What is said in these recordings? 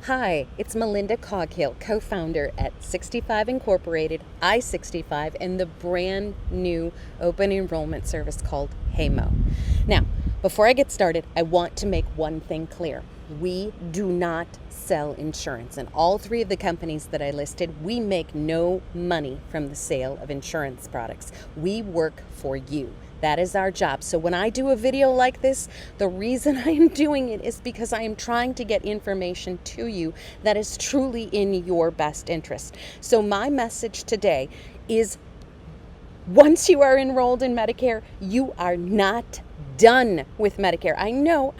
Hi, it's Melinda Coghill, co-founder at 65 Incorporated, I-65, and the brand new open enrollment service called HeyMo. Now, before I get started, I want to make one thing clear. We do not sell insurance, and all three of the companies that I listed, we make no money from the sale of insurance products. We work for you. That is our job. So when I do a video like this, the reason I am doing it is because I am trying to get information to you that is truly in your best interest. So my message today is, once you are enrolled in Medicare, you are not done with Medicare. I know.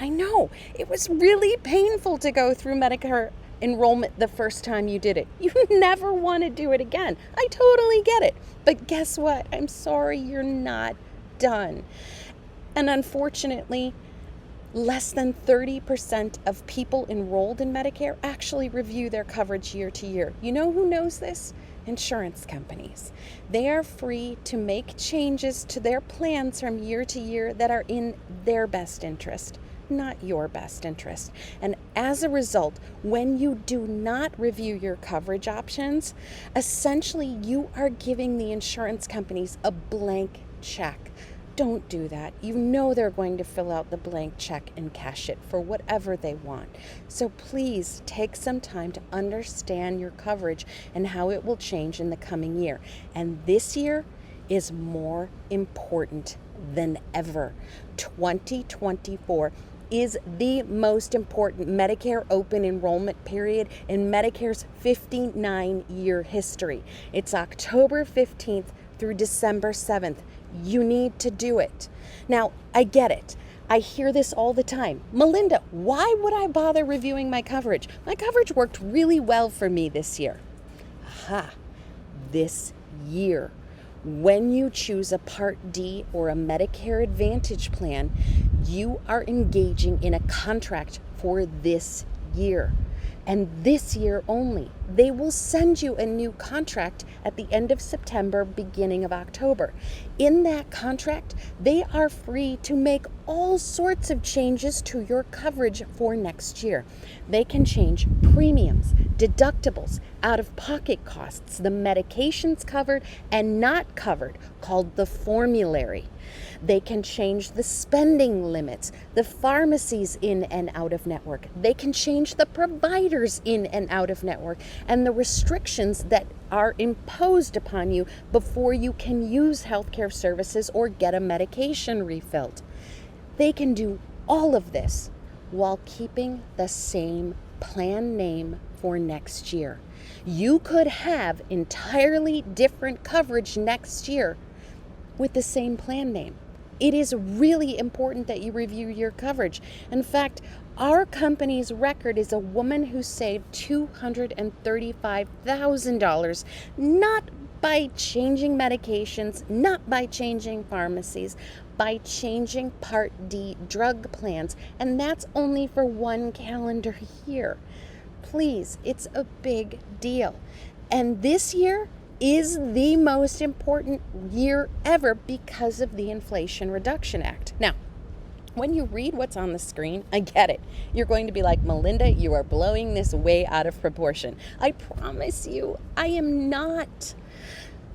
It was really painful to go through Medicare enrollment the first time you did it. You never want to do it again. I totally get it. But guess what? I'm sorry, you're not done. And unfortunately, less than 30% of people enrolled in Medicare actually review their coverage year to year. You know who knows this? Insurance companies. They are free to make changes to their plans from year to year that are in their best interest, not your best interest. And as a result, when you do not review your coverage options, essentially you are giving the insurance companies a blank check. Don't do that. You know they're going to fill out the blank check and cash it for whatever they want. So please take some time to understand your coverage and how it will change in the coming year. And this year is more important than ever. 2024 is the most important Medicare Open Enrollment Period in Medicare's 59-year history. It's October 15th through December 7th. You need to do it. Now, I get it. I hear this all the time. Melinda, why would I bother reviewing my coverage? My coverage worked really well for me this year. Aha, this year. When you choose a Part D or a Medicare Advantage plan, you are engaging in a contract for this year. And this year only. They will send you a new contract at the end of September, beginning of October. In that contract, they are free to make all sorts of changes to your coverage for next year. They can change premiums, deductibles, out-of-pocket costs, the medications covered and not covered, called the formulary. They can change the spending limits, the pharmacies in and out of network. They can change the providers in and out of network and the restrictions that are imposed upon you before you can use healthcare services or get a medication refilled. They can do all of this while keeping the same plan name for next year. You could have entirely different coverage next year with the same plan name. It is really important that you review your coverage. In fact, our company's record is a woman who saved $235,000, not by changing medications, not by changing pharmacies, by changing Part D drug plans, and that's only for one calendar year. Please, it's a big deal. And this year is the most important year ever because of the Inflation Reduction Act. Now, when you read what's on the screen, I get it. You're going to be like, Melinda, you are blowing this way out of proportion. I promise you, I am not.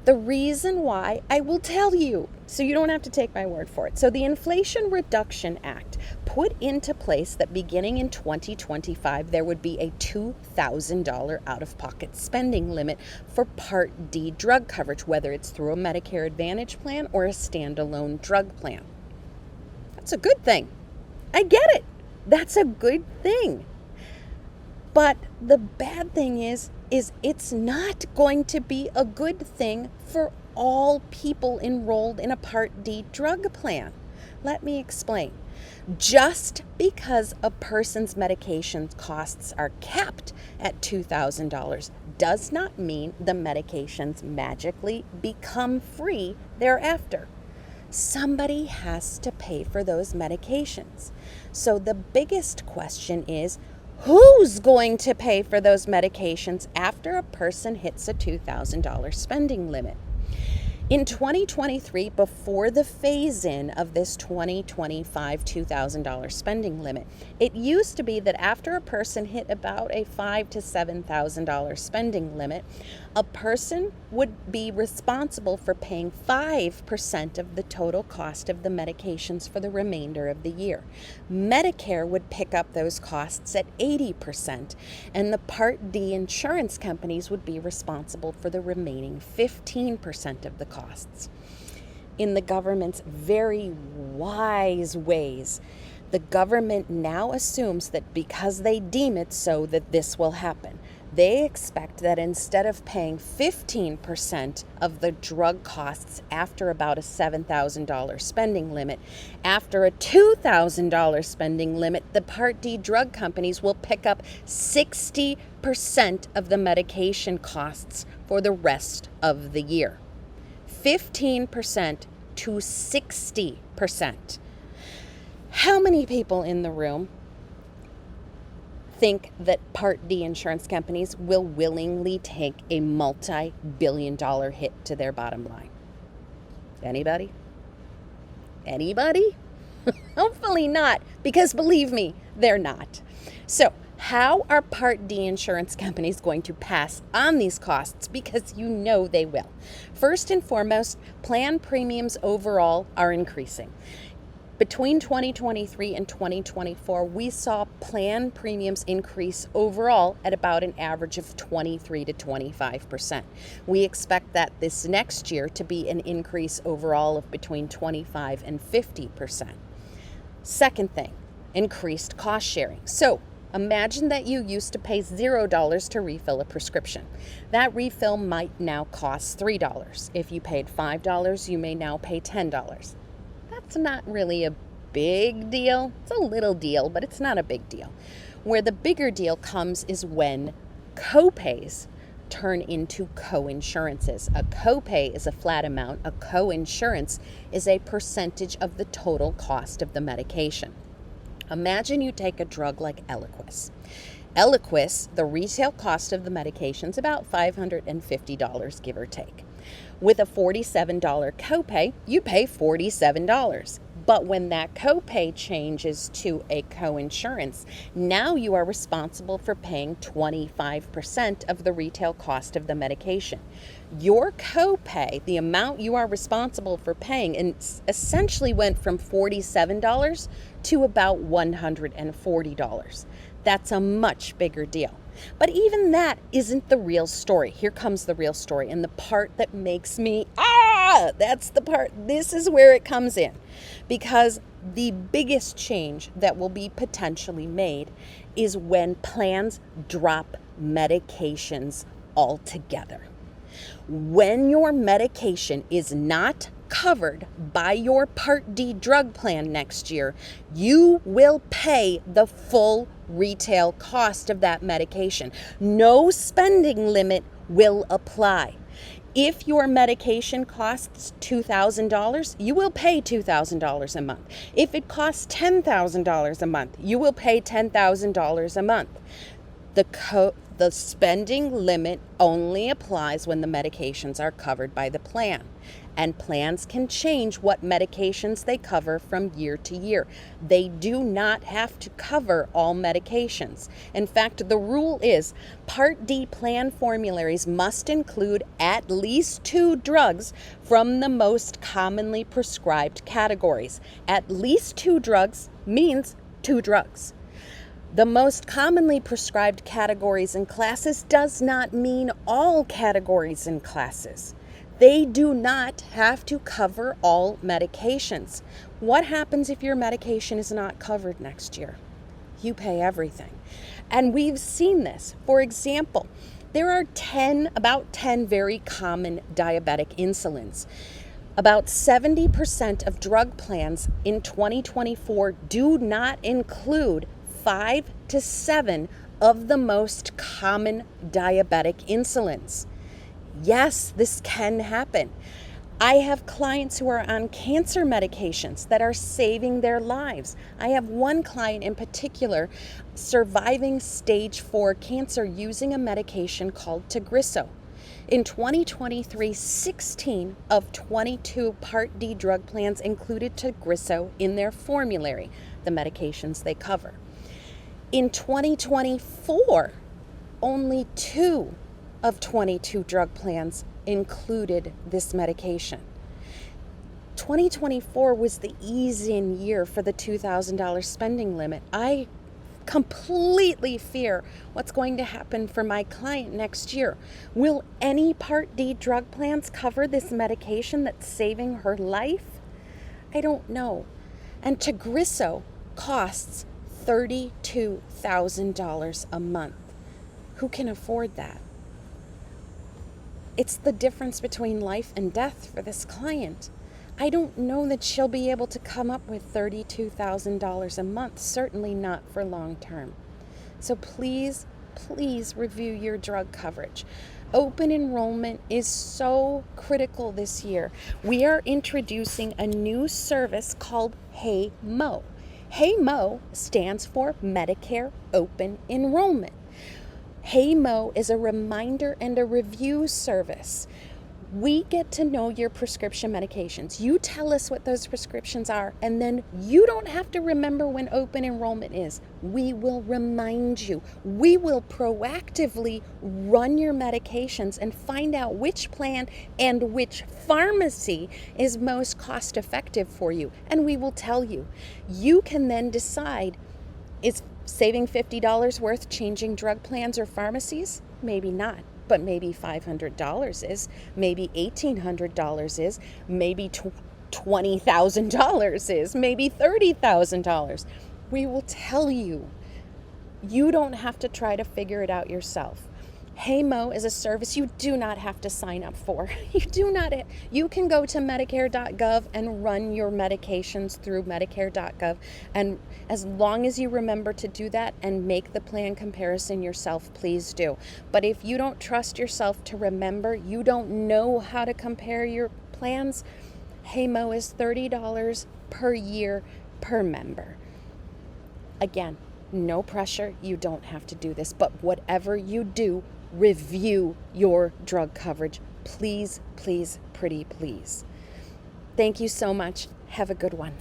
The reason why, I will tell you, so you don't have to take my word for it. So the Inflation Reduction Act put into place that beginning in 2025, there would be a $2,000 out-of-pocket spending limit for Part D drug coverage, whether it's through a Medicare Advantage plan or a standalone drug plan. That's a good thing. I get it. That's a good thing. But the bad thing is it's not going to be a good thing for all people enrolled in a Part D drug plan. Let me explain. Just because a person's medication costs are capped at $2,000 does not mean the medications magically become free thereafter. Somebody has to pay for those medications. So the biggest question is, who's going to pay for those medications after a person hits a $2,000 spending limit? In 2023, before the phase-in of this 2025 $2,000 spending limit, it used to be that after a person hit about a $5,000 to $7,000 spending limit, a person would be responsible for paying 5% of the total cost of the medications for the remainder of the year. Medicare would pick up those costs at 80%, and the Part D insurance companies would be responsible for the remaining 15% of the costs. In the government's very wise ways, the government now assumes that because they deem it so, that this will happen. They expect that instead of paying 15% of the drug costs after about a $7,000 spending limit, after a $2,000 spending limit, the Part D drug companies will pick up 60% of the medication costs for the rest of the year. 15% to 60%. How many people in the room think that Part D insurance companies will willingly take a multi-billion-dollar hit to their bottom line? Anybody? Anybody? Hopefully not, because believe me, they're not. So, how are Part D insurance companies going to pass on these costs? Because you know they will. First and foremost, plan premiums overall are increasing. Between 2023 and 2024, we saw plan premiums increase overall at about an average of 23 to 25%. We expect that this next year to be an increase overall of between 25 and 50%. Second thing, increased cost sharing. So imagine that you used to pay $0 to refill a prescription. That refill might now cost $3. If you paid $5, you may now pay $10. That's not really a big deal. It's a little deal, but it's not a big deal. Where the bigger deal comes is when copays turn into co-insurances. A copay is a flat amount. A co-insurance is a percentage of the total cost of the medication. Imagine you take a drug like Eliquis. Eliquis, the retail cost of the medication is about $550, give or take. With a $47 copay, you pay $47. But when that copay changes to a co-insurance, now you are responsible for paying 25% of the retail cost of the medication. Your copay, the amount you are responsible for paying, essentially went from $47 to about $140. That's a much bigger deal. But even that isn't the real story. Here comes the real story, and the part that makes me, that's the part, this is where it comes in. Because the biggest change that will be potentially made is when plans drop medications altogether. When your medication is not covered by your Part D drug plan next year, you will pay the full retail cost of that medication. No spending limit will apply. If your medication costs $2,000, you will pay $2,000 a month. If it costs $10,000 a month, you will pay $10,000 a month. The spending limit only applies when the medications are covered by the plan. And plans can change what medications they cover from year to year. They do not have to cover all medications. In fact, the rule is Part D plan formularies must include at least 2 drugs from the most commonly prescribed categories. At least 2 drugs means 2 drugs. The most commonly prescribed categories and classes does not mean all categories and classes. They do not have to cover all medications. What happens if your medication is not covered next year? You pay everything. And we've seen this. For example, there are about 10 very common diabetic insulins. About 70% of drug plans in 2024 do not include 5 to 7 of the most common diabetic insulins. Yes, this can happen. I have clients who are on cancer medications that are saving their lives. I have one client in particular surviving stage 4 cancer using a medication called Tagrisso. In 2023, 16 of 22 Part D drug plans included Tagrisso in their formulary, the medications they cover. In 2024, only 2 of 22 drug plans included this medication. 2024 was the ease-in year for the $2,000 spending limit. I completely fear what's going to happen for my client next year. Will any Part D drug plans cover this medication that's saving her life? I don't know. And Tagrisso costs $32,000 a month. Who can afford that? It's the difference between life and death for this client. I don't know that she'll be able to come up with $32,000 a month, certainly not for long term. So please, please review your drug coverage. Open enrollment is so critical this year. We are introducing a new service called Hey Mo. Hey Mo stands for Medicare Open Enrollment. Hey Mo is a reminder and a review service. We get to know your prescription medications. You tell us what those prescriptions are, and then you don't have to remember when open enrollment is. We will remind you. We will proactively run your medications and find out which plan and which pharmacy is most cost effective for you. And we will tell you. You can then decide, is saving $50 worth changing drug plans or pharmacies? Maybe not. But maybe $500 is, maybe $1,800 is, maybe $20,000 is, maybe $30,000. We will tell you. You don't have to try to figure it out yourself. Hey Mo is a service you do not have to sign up for. You can go to Medicare.gov and run your medications through Medicare.gov. And as long as you remember to do that and make the plan comparison yourself, please do. But if you don't trust yourself to remember, you don't know how to compare your plans, Hey Mo is $30 per year per member. Again, no pressure. You don't have to do this. But whatever you do, review your drug coverage. Please, please, pretty please. Thank you so much. Have a good one.